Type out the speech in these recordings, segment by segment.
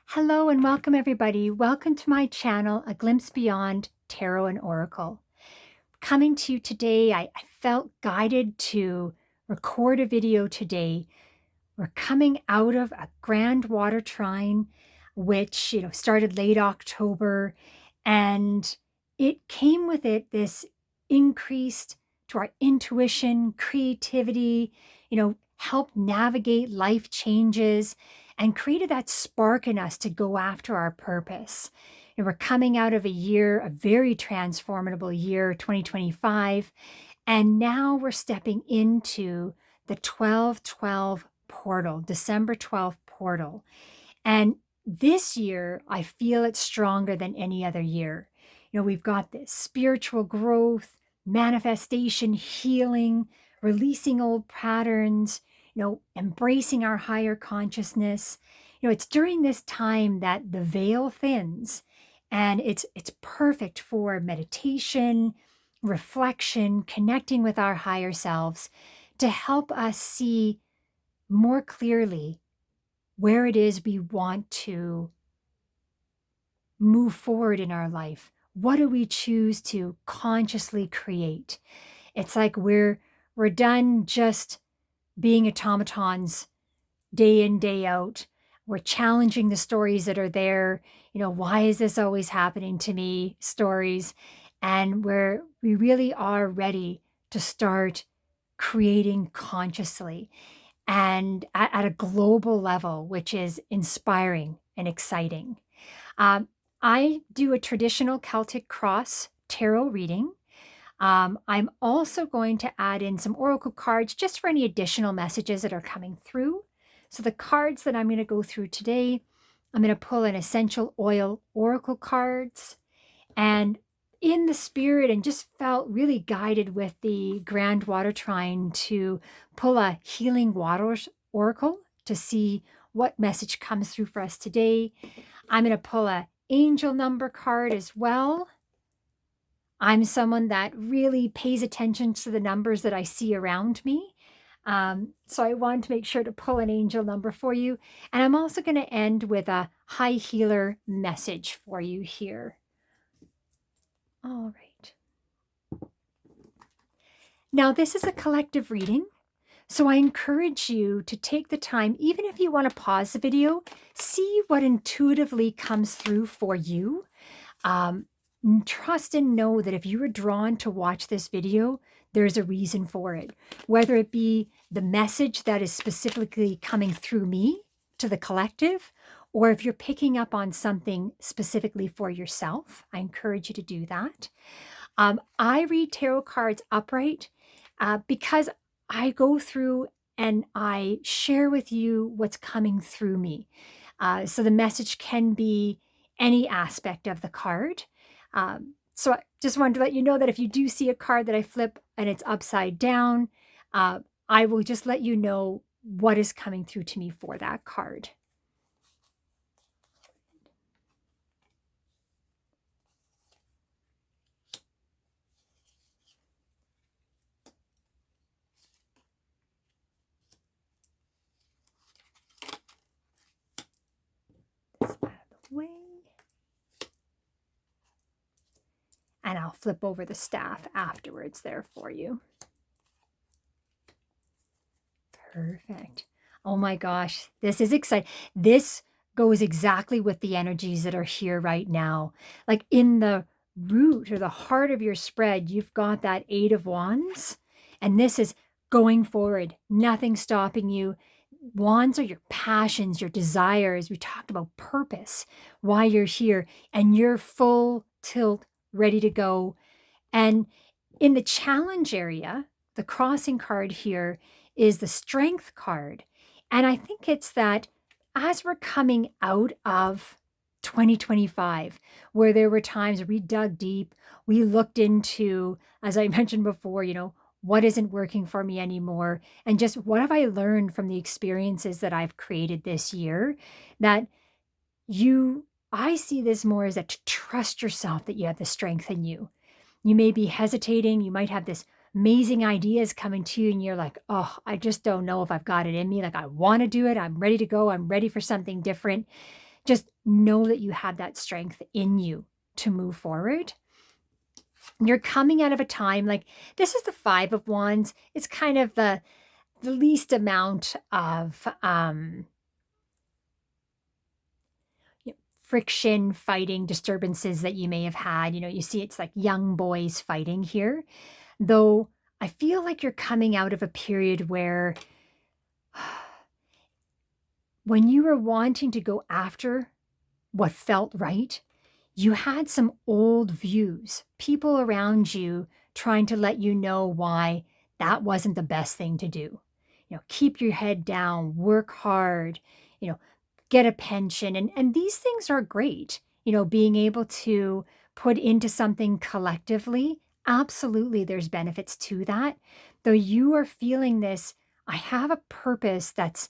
Hello and welcome everybody. Welcome to my channel, A Glimpse Beyond Tarot and Oracle. Coming to you today, I felt guided to record a video today. We're coming out of a grand water trine, which, started late October, and it came with it this increased to our intuition, creativity, help navigate life changes and created that spark in us to go after our purpose. And we're coming out of a year, a very transformable year, 2025, and now we're stepping into the 12/12 portal, December 12th portal. And this year, I feel it's stronger than any other year. We've got this spiritual growth, manifestation, healing, releasing old patterns, embracing our higher consciousness. It's during this time that the veil thins, and it's perfect for meditation, reflection, connecting with our higher selves to help us see more clearly where it is we want to move forward in our life. What do we choose to consciously create? It's like we're done just being automatons day in, day out. We're challenging the stories that are there. Why is this always happening to me? Stories. And we really are ready to start creating consciously and at a global level, which is inspiring and exciting. I do a traditional Celtic cross tarot reading. I'm also going to add in some oracle cards just for any additional messages that are coming through. So the cards that I'm going to go through today, I'm going to pull an essential oil oracle cards, and in the spirit, and just felt really guided with the grand water trine to pull a healing waters oracle to see what message comes through for us today. I'm going to pull a angel number card as well. I'm someone that really pays attention to the numbers that I see around me. So I want to make sure to pull an angel number for you. And I'm also going to end with a high healer message for you here. All right. Now, this is a collective reading, so I encourage you to take the time, even if you want to pause the video, see what intuitively comes through for you. Trust and know that if you are drawn to watch this video, there's a reason for it. Whether it be the message that is specifically coming through me to the collective, or if you're picking up on something specifically for yourself, I encourage you to do that. I read tarot cards upright because I go through and I share with you what's coming through me. So the message can be any aspect of the card. So I just wanted to let you know that if you do see a card that I flip and it's upside down, I will just let you know what is coming through to me for that card. This out of the way. And I'll flip over the staff afterwards there for you. Perfect. Oh my gosh, this is exciting. This goes exactly with the energies that are here right now. Like in the root or the heart of your spread, you've got that Eight of Wands, and this is going forward, nothing stopping you. Wands are your passions, your desires. We talked about purpose, why you're here, and you're full tilt, ready to go. And in the challenge area, the crossing card here is the strength card. And I think it's that as we're coming out of 2025, where there were times where we dug deep, we looked into, as I mentioned before, what isn't working for me anymore? And just what have I learned from the experiences that I've created this year? That I see this more as to trust yourself, that you have the strength in you. You may be hesitating. You might have this amazing ideas coming to you and you're like, oh, I just don't know if I've got it in me. Like, I want to do it. I'm ready to go. I'm ready for something different. just know that you have that strength in you to move forward. You're coming out of a time like this is the Five of Wands. It's kind of the least amount of friction, fighting, disturbances that you may have had. You see it's like young boys fighting here. Though I feel like you're coming out of a period where when you were wanting to go after what felt right, you had some old views, people around you trying to let you know why that wasn't the best thing to do. Keep your head down, work hard, you know, get a pension. And these things are great, being able to put into something collectively. Absolutely, there's benefits to that. Though you are feeling this, I have a purpose that's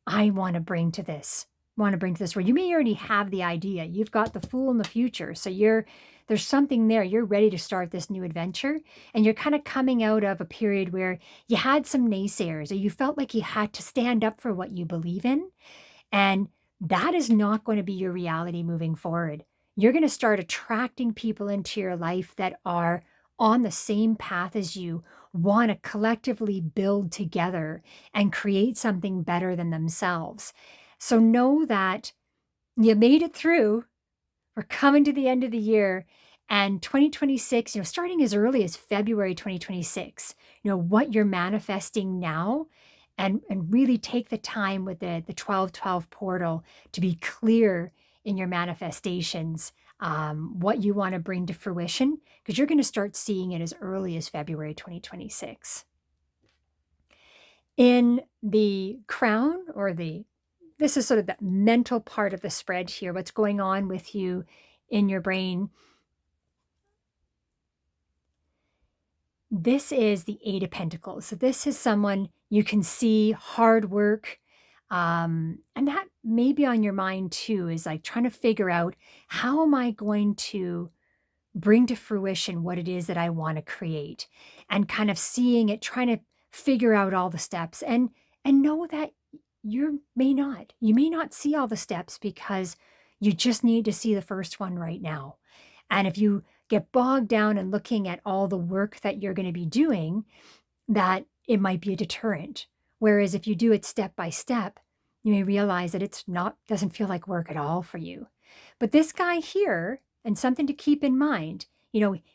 I want to bring to this where you may already have the idea. You've got the Fool in the future. So there's something there. You're ready to start this new adventure. And you're kind of coming out of a period where you had some naysayers or you felt like you had to stand up for what you believe in. And that is not going to be your reality moving forward. You're going to start attracting people into your life that are on the same path as you, want to collectively build together and create something better than themselves. So know that you made it through. We're coming to the end of the year, and 2026, starting as early as February 2026, what you're manifesting now, and really take the time with the 1212 portal to be clear in your manifestations, what you want to bring to fruition, because you're going to start seeing it as early as February 2026. In the crown, this is sort of the mental part of the spread here, what's going on with you in your brain. This is the Eight of Pentacles. So this is someone you can see hard work. And that may be on your mind too, is like trying to figure out how am I going to bring to fruition what it is that I want to create, and kind of seeing it, trying to figure out all the steps, and know that you may not see all the steps because you just need to see the first one right now. And if you get bogged down in looking at all the work that you're going to be doing, that it might be a deterrent. Whereas if you do it step by step, you may realize that doesn't feel like work at all for you. But this guy here, and something to keep in mind,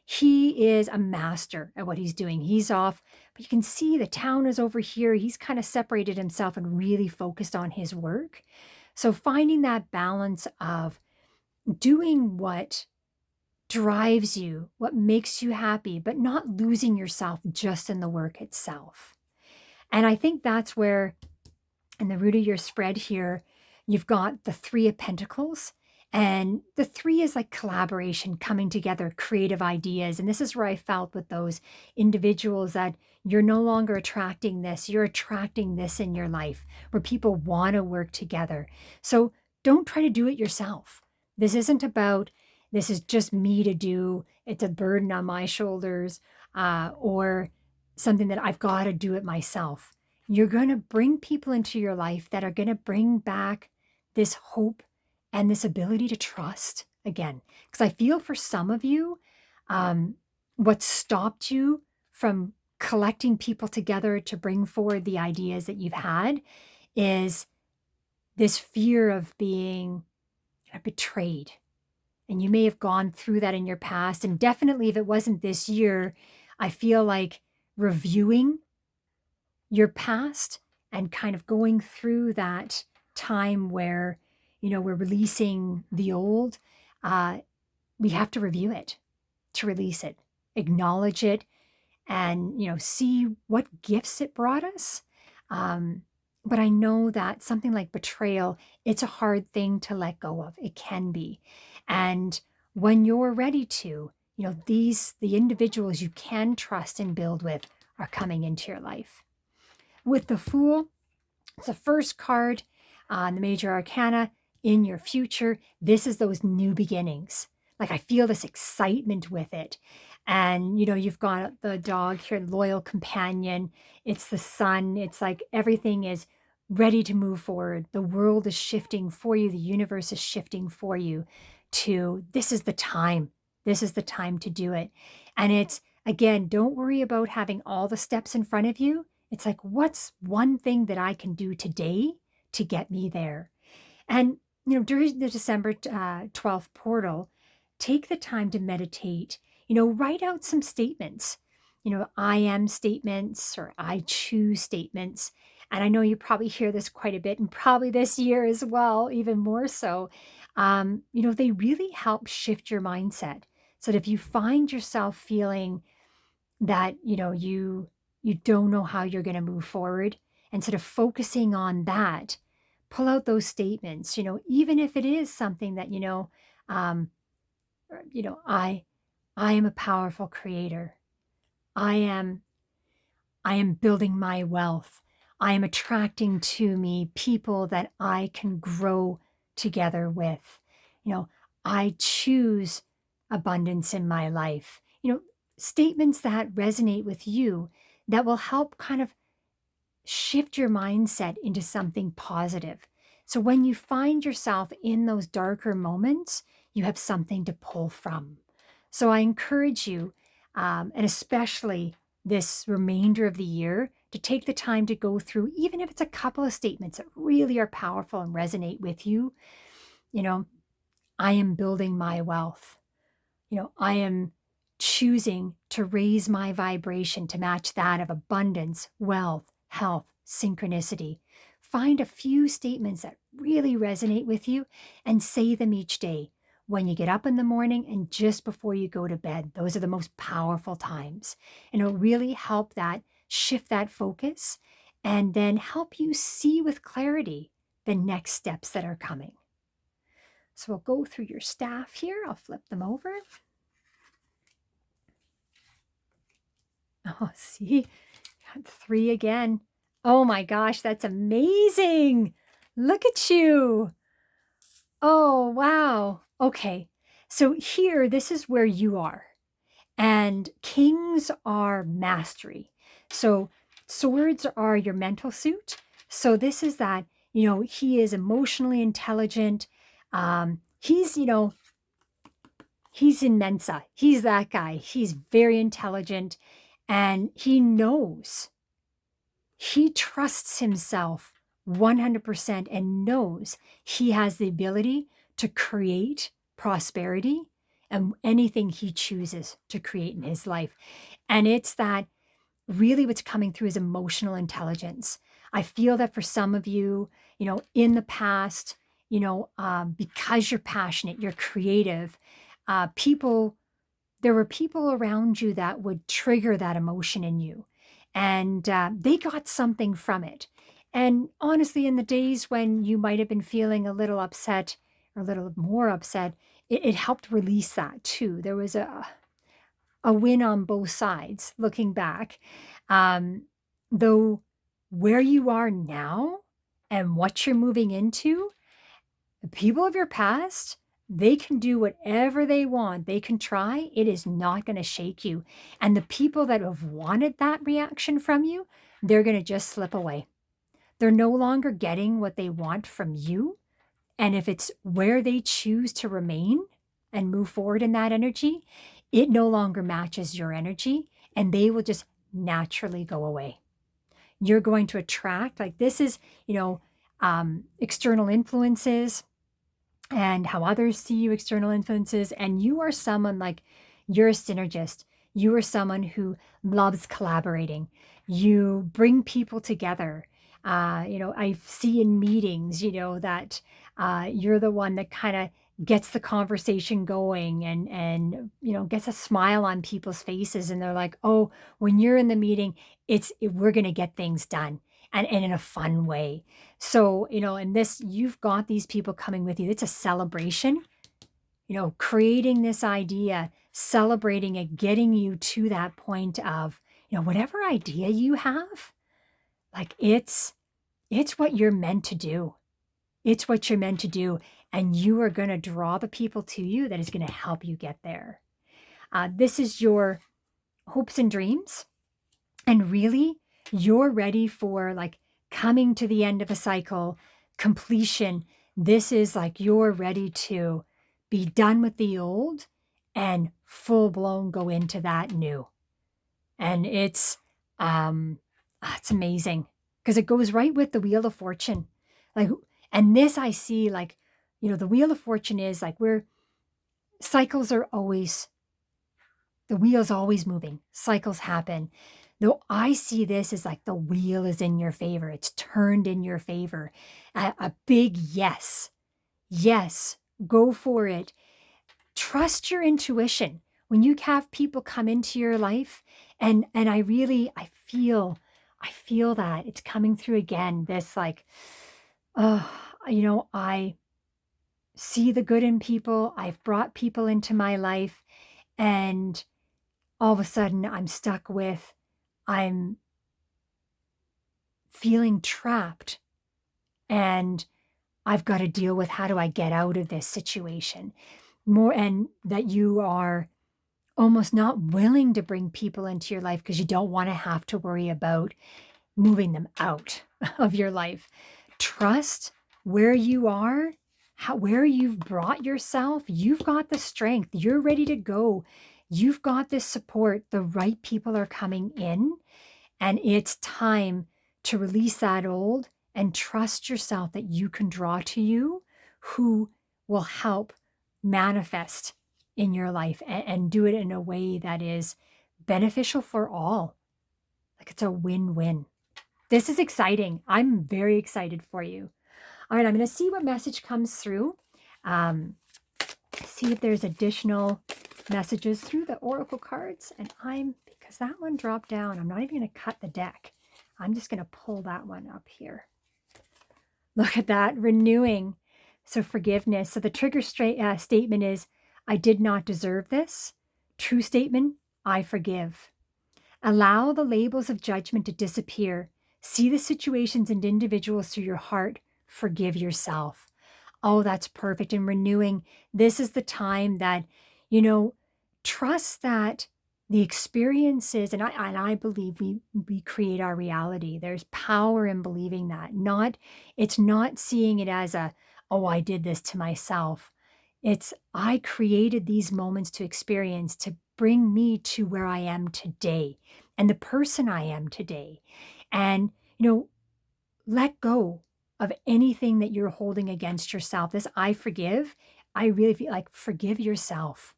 he is a master at what he's doing. He's off, but you can see the town is over here. He's kind of separated himself and really focused on his work. So finding that balance of doing what drives you, what makes you happy, but not losing yourself just in the work itself. And I think that's where, in the root of your spread here, you've got the Three of Pentacles. And the three is like collaboration, coming together, creative ideas. And this is where I felt with those individuals that you're no longer attracting this, you're attracting this in your life where people want to work together. So don't try to do it yourself. This isn't about, this is just me to do, it's a burden on my shoulders, or something that I've got to do it myself. You're going to bring people into your life that are going to bring back this hope and this ability to trust again. Because I feel for some of you, what stopped you from collecting people together to bring forward the ideas that you've had is this fear of being betrayed. And you may have gone through that in your past. And definitely if it wasn't this year, I feel like reviewing your past and kind of going through that time where we're releasing the old, we have to review it to release it, acknowledge it, and, see what gifts it brought us. But I know that something like betrayal, it's a hard thing to let go of. It can be. And when you're ready to, the individuals you can trust and build with are coming into your life. With the Fool, it's the first card on the Major Arcana. In your future, this is those new beginnings. Like I feel this excitement with it. And, you've got the dog here, loyal companion. It's the sun. It's like everything is ready to move forward. The world is shifting for you. The universe is shifting for you to this is the time. This is the time to do it. And it's, again, don't worry about having all the steps in front of you. It's like, what's one thing that I can do today to get me there? And, during the December 12th portal, take the time to meditate, write out some statements, I am statements or I choose statements. And I know you probably hear this quite a bit and probably this year as well, even more so. They really help shift your mindset so that if you find yourself feeling that, you don't know how you're going to move forward, instead of focusing on that, pull out those statements, even if it is something that, um, I am a powerful creator. I am I am building my wealth. I am attracting to me people that I can grow together with. You know, I choose abundance in my life. Statements that resonate with you that will help kind of shift your mindset into something positive. So when you find yourself in those darker moments, you have something to pull from. So I encourage you, and especially this remainder of the year, to take the time to go through, even if it's a couple of statements that really are powerful and resonate with you. You know, I am building my wealth. I am choosing to raise my vibration to match that of abundance, wealth, health, synchronicity. Find a few statements that really resonate with you and say them each day when you get up in the morning and just before you go to bed. Those are the most powerful times. And it'll really help that shift that focus and then help you see with clarity the next steps that are coming. So we'll go through your staff here. I'll flip them over. Oh, see, got 3 again. Oh my gosh, that's amazing. Look at you. Oh, wow. Okay. So here, this is where you are. And kings are mastery. So swords are your mental suit. So this is that, he is emotionally intelligent. He's, he's in Mensa. He's that guy. He's very intelligent and he knows. He trusts himself 100% and knows he has the ability to create prosperity and anything he chooses to create in his life. And it's that really what's coming through is emotional intelligence. I feel that for some of you, in the past, because you're passionate, you're creative, there were people around you that would trigger that emotion in you. And they got something from it. And honestly, in the days when you might have been feeling a little upset or a little more upset, it helped release that too. There was a win on both sides looking back. Though where you are now and what you're moving into, the people of your past, they can do whatever they want. They can try. It is not going to shake you. And the people that have wanted that reaction from you, they're going to just slip away. They're no longer getting what they want from you. And if it's where they choose to remain and move forward in that energy, it no longer matches your energy and they will just naturally go away. You're going to attract, like this is, external influences and how others see you, external influences. And you are someone like you're a synergist. You are someone who loves collaborating. You bring people together. I see in meetings, that you're the one that kind of gets the conversation going and gets a smile on people's faces. And they're like, oh, when you're in the meeting, we're going to get things done and in a fun way. So, and this, you've got these people coming with you. It's a celebration, creating this idea, celebrating it, getting you to that point of, whatever idea you have, like it's what you're meant to do. It's what you're meant to do. And you are going to draw the people to you that is going to help you get there. This is your hopes and dreams. And really, you're ready for like coming to the end of a cycle, completion. This is like you're ready to be done with the old and full blown go into that new. And it's amazing because it goes right with the Wheel of Fortune. Like, and this I see like, the Wheel of Fortune is like cycles are always, the wheel's always moving. Cycles happen. Though I see this as like the wheel is in your favor. It's turned in your favor. A big yes. Yes, go for it. Trust your intuition. When you have people come into your life, and I feel that it's coming through again. This like, I see the good in people. I've brought people into my life, and all of a sudden I'm feeling trapped, and I've got to deal with how do I get out of this situation more, and that you are almost not willing to bring people into your life because you don't want to have to worry about moving them out of your life. Trust where you are, where you've brought yourself. You've got the strength. You're ready to go. You've got this support. The right people are coming in, and it's time to release that old and trust yourself that you can draw to you who will help manifest in your life and do it in a way that is beneficial for all. Like it's a win-win. This is exciting. I'm very excited for you. All right, I'm going to see what message comes through. See if there's additional messages through the oracle cards. And because that one dropped down, I'm not even going to cut the deck. I'm just going to pull that one up here. Look at that, renewing. So forgiveness. So the trigger statement is, I did not deserve this. True statement, I forgive. Allow the labels of judgment to disappear. See the situations and individuals through your heart. Forgive yourself. Oh, that's perfect. And renewing, this is the time that, trust that the experiences, and I believe we create our reality. There's power in believing that. It's not seeing it as I did this to myself. It's, I created these moments to experience to bring me to where I am today and the person I am today. And, let go of anything that you're holding against yourself. This I forgive, I really feel like forgive yourself.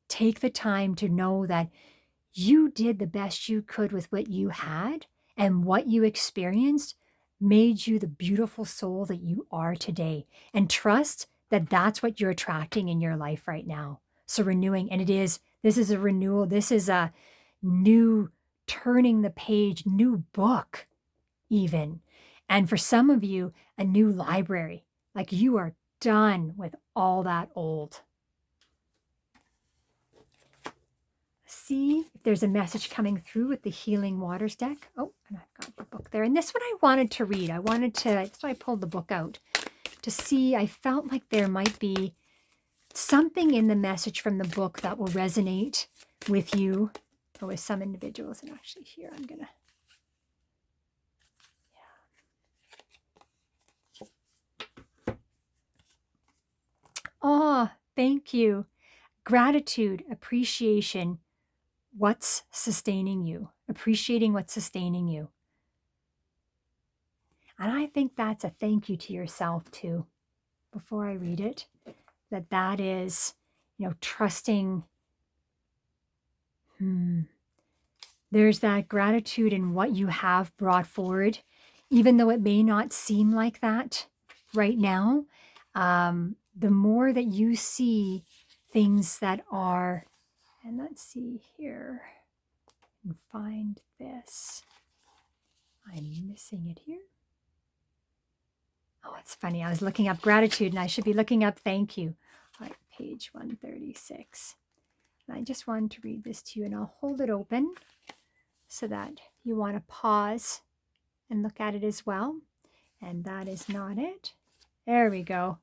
Take the time to know that you did the best you could with what you had, and what you experienced made you the beautiful soul that you are today. And trust that that's what you're attracting in your life right now. So renewing, and this is a renewal. This is a new turning the page, new book even. And for some of you, a new library, like you are done with all that old. See if there's a message coming through with the Healing Waters deck. Oh, and I've got the book there. And this one I wanted to read. That's why I pulled the book out to see. I felt like there might be something in the message from the book that will resonate with you or with some individuals. And actually here, I'm going to, Oh, thank you. Gratitude, appreciation, what's sustaining you, appreciating what's sustaining you. And I think that's a thank you to yourself too, before I read it, that is, trusting. There's that gratitude in what you have brought forward, even though it may not seem like that right now. The more that you see things that are, and let's see here, and find this. I'm missing it here. Oh, it's funny. I was looking up gratitude and I should be looking up thank you. All right, page 136. And I just wanted to read this to you, and I'll hold it open so that you want to pause and look at it as well. And that is not it. There we go.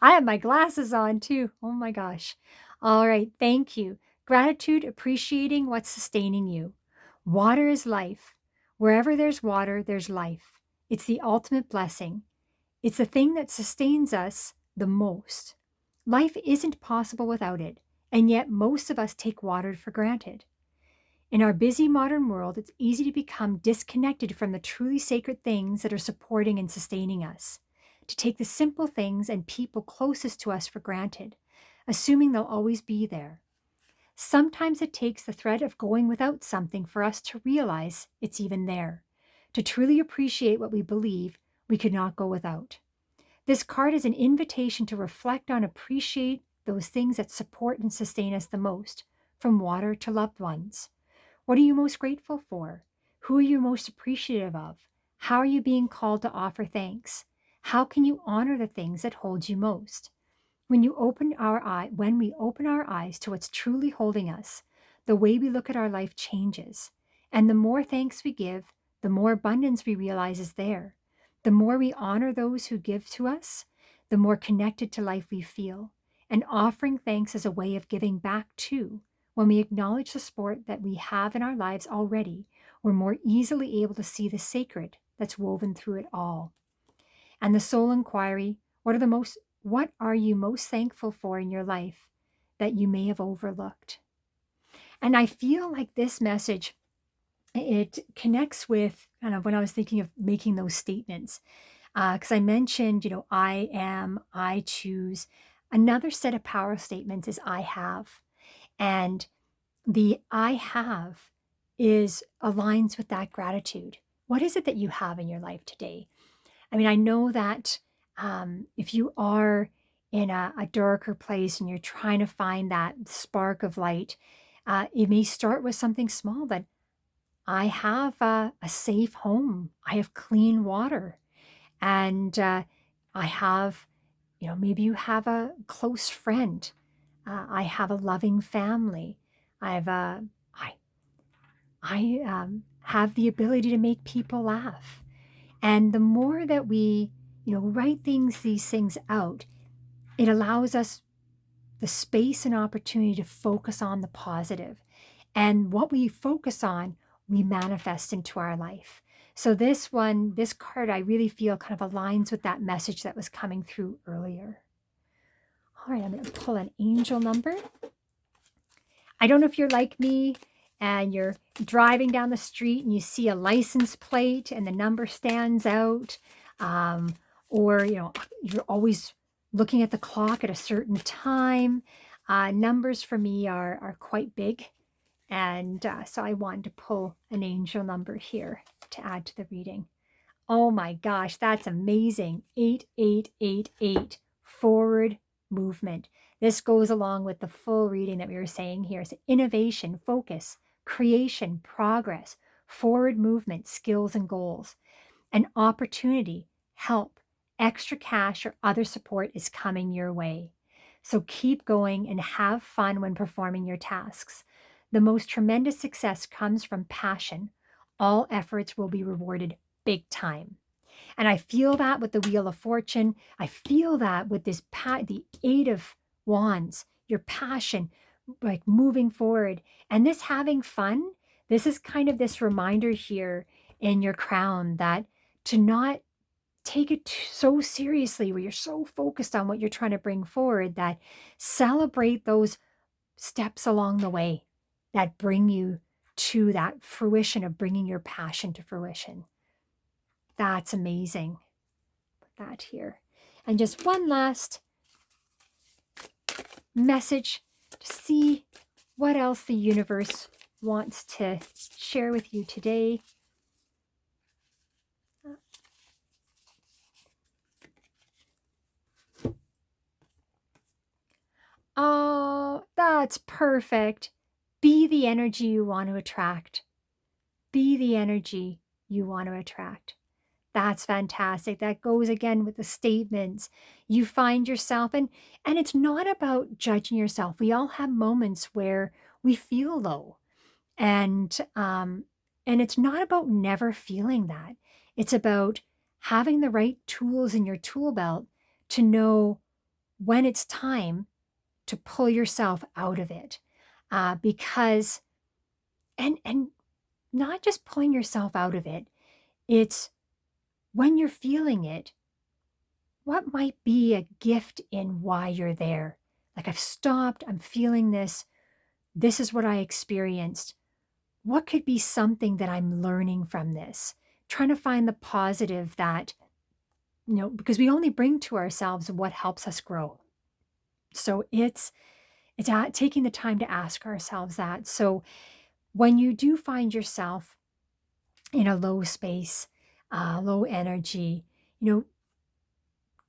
I have my glasses on too. Oh my gosh. All right. Thank you. Gratitude, appreciating what's sustaining you. Water is life. Wherever there's water, there's life. It's the ultimate blessing. It's the thing that sustains us the most. Life isn't possible without it, and yet most of us take water for granted. In our busy modern world, it's easy to become disconnected from the truly sacred things that are supporting and sustaining us, to take the simple things and people closest to us for granted, assuming they'll always be there. Sometimes it takes the threat of going without something for us to realize it's even there, to truly appreciate what we believe we could not go without. This card is an invitation to reflect on, appreciate those things that support and sustain us the most, from water to loved ones. What are you most grateful for? Who are you most appreciative of? How are you being called to offer thanks? How can you honor the things that hold you most? When we open our eyes to what's truly holding us, the way we look at our life changes. And the more thanks we give, the more abundance we realize is there. The more we honor those who give to us, the more connected to life we feel. And offering thanks is a way of giving back too. When we acknowledge the support that we have in our lives already, we're more easily able to see the sacred that's woven through it all. And the soul inquiry, what are you most thankful for in your life that you may have overlooked? And I feel like this message, it connects with kind of when I was thinking of making those statements. Because I mentioned, I am, I choose. Another set of power statements is I have. And the I have aligns with that gratitude. What is it that you have in your life today? I mean, I know that if you are in a darker place and you're trying to find that spark of light, it may start with something small, that I have a safe home. I have clean water. And I have, maybe you have a close friend. I have a loving family. I have have the ability to make people laugh. And the more that we, write these things out, it allows us the space and opportunity to focus on the positive. And what we focus on, we manifest into our life. So this card, I really feel kind of aligns with that message that was coming through earlier. All right, I'm going to pull an angel number. I don't know if you're like me and you're driving down the street and you see a license plate and the number stands out, or you're always looking at the clock at a certain time. Numbers for me are quite big, and so I wanted to pull an angel number here to add to the reading. Oh my gosh, that's amazing. 8888, forward movement. This goes along with the full reading that we were saying here. So innovation, focus, creation, progress, forward movement, skills and goals. An opportunity, help, extra cash or other support is coming your way. So keep going and have fun when performing your tasks. The most tremendous success comes from passion. All efforts will be rewarded big time. And I feel that with the Wheel of Fortune. I feel that with the Eight of Wands, your passion, like moving forward. And this having fun, this is kind of this reminder here in your crown that to not take it so seriously, where you're so focused on what you're trying to bring forward, that celebrate those steps along the way that bring you to that fruition of bringing your passion to fruition. That's amazing. Put that here. And just one last message to see what else the universe wants to share with you today. Oh, that's perfect. Be the energy you want to attract. Be the energy you want to attract. That's fantastic. That goes again with the statements. You find yourself, and it's not about judging yourself. We all have moments where we feel low, and it's not about never feeling that. It's about having the right tools in your tool belt to know when it's time to pull yourself out of it, because and not just pulling yourself out of it, it's when you're feeling it, what might be a gift in why you're there? Like, I've stopped, I'm feeling this, this is what I experienced. What could be something that I'm learning from this? Trying to find the positive that, because we only bring to ourselves what helps us grow. So it's taking the time to ask ourselves that. So when you do find yourself in a low space, low energy, you know,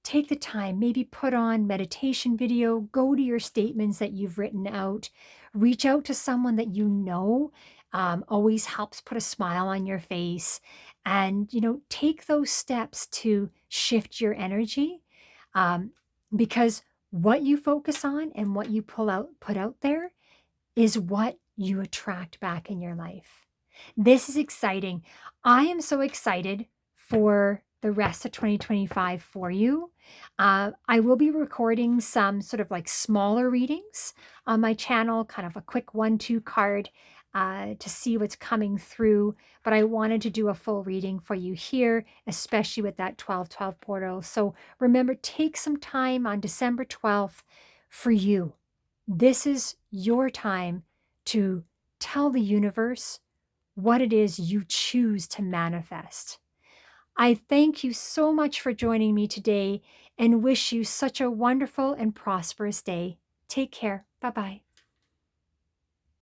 take the time, maybe put on meditation video, go to your statements that you've written out, reach out to someone that you know, always helps put a smile on your face, and take those steps to shift your energy, um, because what you focus on and what you put out there is what you attract back in your life. This is exciting. I am so excited for the rest of 2025 for you. I will be recording some sort of like smaller readings on my channel, kind of a quick 1-2 card to see what's coming through. But I wanted to do a full reading for you here, especially with that 12/12 portal. So remember, take some time on December 12th for you. This is your time to tell the universe what it is you choose to manifest. I thank you so much for joining me today and wish you such a wonderful and prosperous day. Take care. Bye bye.